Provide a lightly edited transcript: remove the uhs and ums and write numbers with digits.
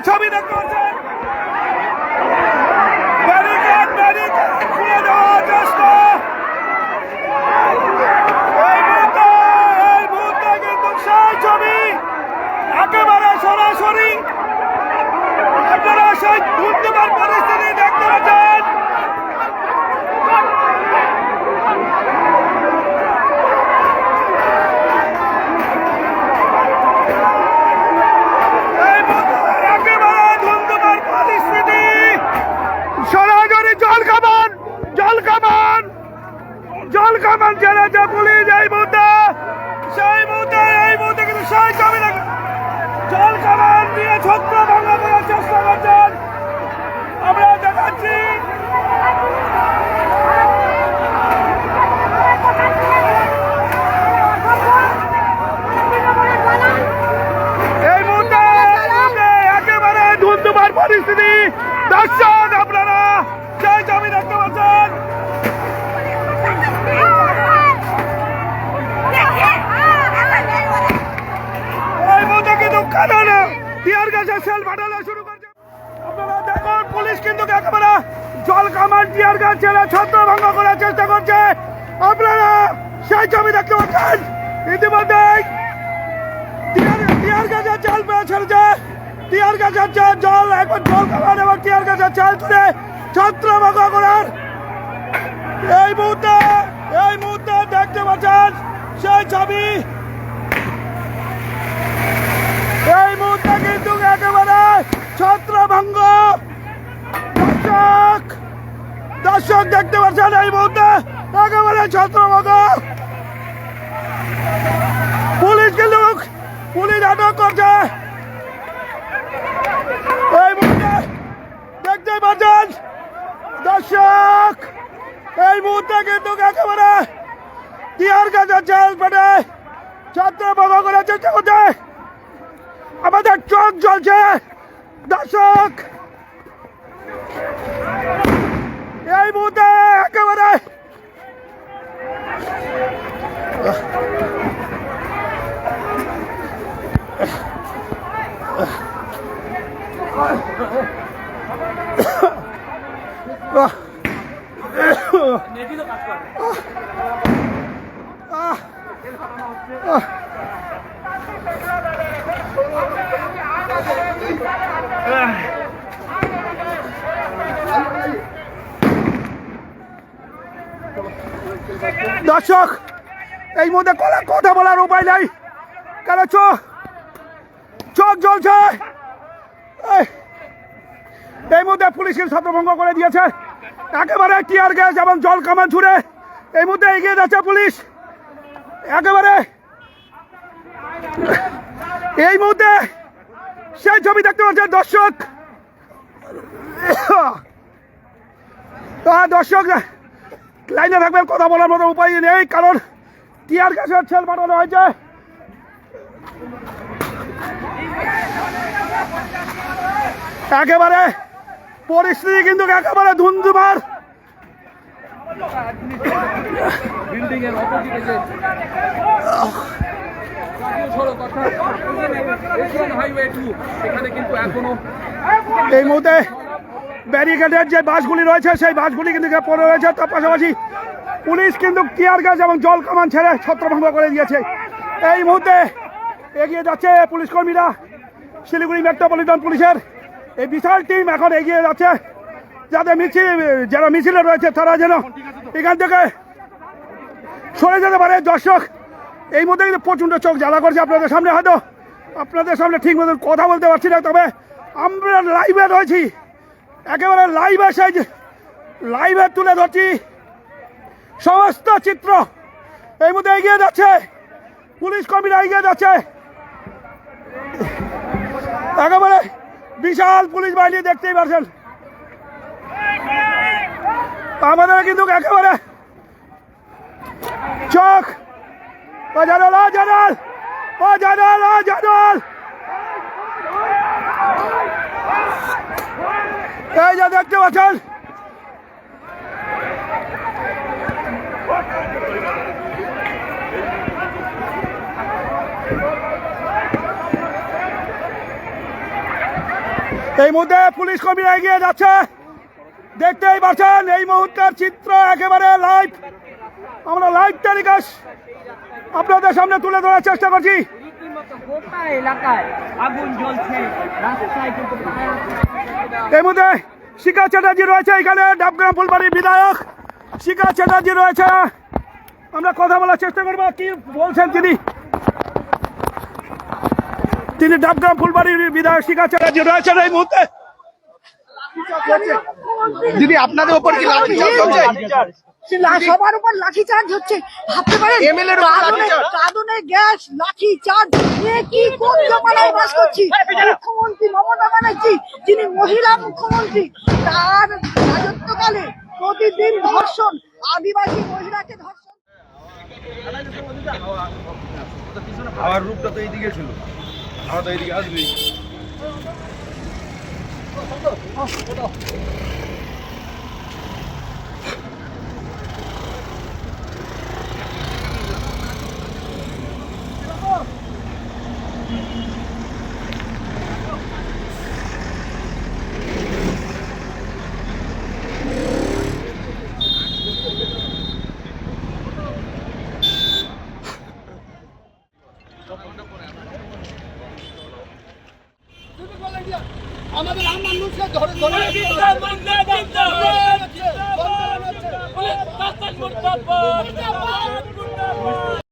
ছবি দেখতে পাচ্ছেন ব্যারিকেড খুলে দেওয়ার চেষ্টা। এই মুহূর্তে কিন্তু সেই ছবি একেবারে সরাসরি আপনারা সেই ধুন্ধুমার পরিস্থিতি দেখতে পাচ্ছেন। সরাসরি জল কামান ছেড়েছে পুলিশ এই মুহূর্তে কিন্তু সেই ছবি দেখে জল কামান দিয়ে ছত্রভঙ্গ করার চেষ্টা করছেন। আমরা দেখাচ্ছি এই মুহূর্তে একেবারে ধুন্ধুমার পরিস্থিতি। দর্শক আপনারা সেই ছবি দেখতে পাচ্ছেন। এই মুহূর্তে কিন্তু কাঁদানো টিয়ার গ্যাসের সেল ফাটানো শুরু করছে। আপনারা দেখুন পুলিশ কিন্তু একেবারে জল কামান টিয়ার গ্যাস ছেড়ে ছত্রভঙ্গ করার চেষ্টা করছে। আপনারা সেই ছবি দেখতে পাচ্ছেন। ইতিমধ্যে টিয়ার গ্যাসের জল ছেড়েছে। টিয়ার গ্যাসের জল এখন জল কামান এবং টিয়ার গ্যাসের জল তুলে ছত্রভঙ্গ করার এই মুহূর্তে দেখতে পাচ্ছেন সেই ছবি। এই মুহূর্তে কিন্তু একেবারে ছত্রভঙ্গ দর্শক দেখতে পাচ্ছেন। এই মুহূর্তে একেবারে ছত্রভঙ্গ। পুলিশ আটক করছে। এই মুহূর্তে দেখতে পাচ্ছেন দর্শক এই মুহূর্তে কিন্তু একেবারে টিয়ার গ্যাসের জল ফেটে ছত্রভঙ্গ করার চেষ্টা করছে। আমাদের চোখ জ্বলছে দর্শক। এই মুহূর্তে একেবারে দর্শক এই মুহূর্তে কথা বলার উপায় নাই, কারণ চোখ জ্বলছে। এই মুহূর্তে পুলিশের ছত্রভঙ্গ করে দিয়েছে। একেবারে টিয়ার গ্যাস এবং জল কামান ছুড়ে এই মুহূর্তে এগিয়ে যাচ্ছে পুলিশ। একেবারে এই মুহূর্তে সেই ছবি দেখতে পাচ্ছেন দর্শক। দর্শক লাইনে থাকবেন, কথা বলার মতো উপায় নেই, কারণ টিয়ার গ্যাসের ছেল পাঠানো হয়েছে। একেবারে পরিস্থিতি কিন্তু একেবারে ধুন্ধুমার। এই মুহূর্তে ব্যারিকেডের যে বাসগুলি রয়েছে সেই বাসগুলি কিন্তু পড়ে রয়েছে। তার পাশাপাশি পুলিশ কিন্তু টিয়ার গ্যাস এবং জল কামান ছেড়ে ছত্রভঙ্গ করে দিয়েছে। এই মুহূর্তে এগিয়ে যাচ্ছে পুলিশ কর্মীরা। শিলিগুড়ি মেট্রোপলিটন পুলিশের এই বিশাল টিম এখন এগিয়ে যাচ্ছে, যারা মিছিলে রয়েছে তারা যেন এখান থেকে সরে যেতে পারে। দর্শক এই মুহূর্তে কিন্তু প্রচণ্ড চোখ জ্বালা করছে। আপনাদের সামনে ঠিক মতন কথা বলতে পারছি না, তবে আমরা লাইভে রয়েছি, একেবারে লাইভে তুলে ধরছি সমস্ত চিত্র। এই মুহূর্তে এগিয়ে যাচ্ছে পুলিশ কর্মীরা, এগিয়ে যাচ্ছে একেবারে বিশাল পুলিশ বাহিনী দেখতেই পাচ্ছেন। আমাদের কিন্তু একেবারে চোখ এই যে দেখতে পাচ্ছেন এই মুহূর্তে পুলিশ কর্মীরা এগিয়ে যাচ্ছে, দেখতেই পাচ্ছেন এই মুহূর্তের চিত্র একেবারে লাইভ। আমরা লাইভ টেলিকাস্ট আপনাদের সামনে তুলে ধরার চেষ্টা করছি। গোটা এলাকায় আগুন জ্বলছে, রাস্তায় কিন্তু এই মুহূর্তে শিখা চ্যাটার্জি রয়েছে এখানে, ডাবগ্রাম ফুলবাড়ির বিধায়ক শিখা চ্যাটার্জি রয়েছে। আমরা কথা বলার চেষ্টা করবো, কি বলছেন তিনি ডাবগ্রাম ফুলবাড়ির বিধায়ক শিখা চ্যাটার্জি রয়েছেন এই মুহূর্তে। দিদি আপনাদের উপর কি লাঠিচার্জ হচ্ছে? সবার উপর লাঠিচার্জ হচ্ছে, ভাবতে পারেন কাঁদনে গ্যাস লাঠিচার্জ। কি কোন জমানায় বাস করছি? মুখ্যমন্ত্রী মমতা ব্যানার্জি, যিনি মহিলা মুখ্যমন্ত্রী, তার রাজত্বকালে প্রতিদিন ধর্ষণ, আদিবাসী মহিলাকে ধর্ষণ। আমার রূপটা তো এইদিকে ছিল, আমরা তো এইদিকে আসবি। আমাদের আম মানুষকে ধরে ধরে